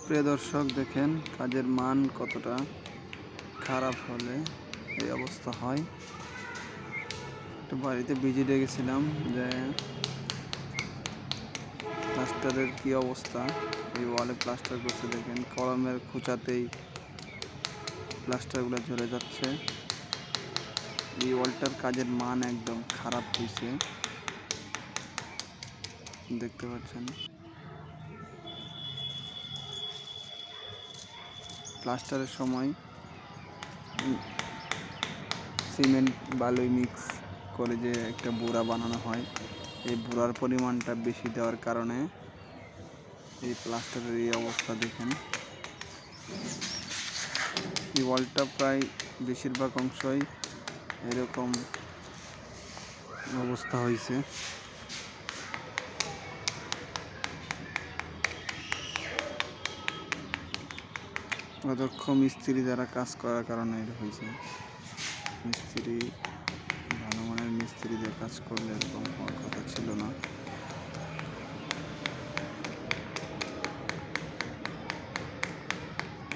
প্রিয় দর্শক, দেখেন কাজের মান কতটা খারাপ হলে এই অবস্থা হয়। একটু বাড়িতে ভিজিট গেছিলাম যে প্লাস্টারের কি অবস্থা। এই ওয়ালে প্লাস্টার করছে, দেখেন কলমের খোঁচাতেই প্লাস্টারগুলো ঝরে যাচ্ছে। এই ওয়ালটার কাজের মান একদম খারাপ হয়েছে, দেখতে পাচ্ছেন। প্লাস্টারের সময় সিমেন্ট বালুই মিক্স করে যে একটা বুড়া বানানো হয়, এই বুড়ার পরিমাণটা বেশি দেওয়ার কারণে এই প্লাস্টারের এই অবস্থা দেখেন। এই ওয়ালটা প্রায় বেশিরভাগ অংশই এরকম অবস্থা হয়েছে। অদক্ষ মিস্ত্রি দ্বারা কাজ করার কারণে এটা হয়েছে। মিস্ত্রি ভালো মানের মিস্ত্রি দিয়ে কাজ করলে এরকম হওয়ার কথা ছিল না।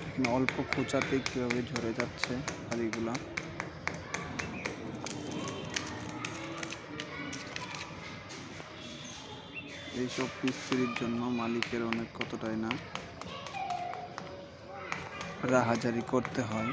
এখানে অল্প খোঁচাতেই কীভাবে ঝরে যাচ্ছে বালিগুলা। এইসব মিস্ত্রির জন্য মালিকের অনেক কতটাই না রাহাজারি করতে হয়।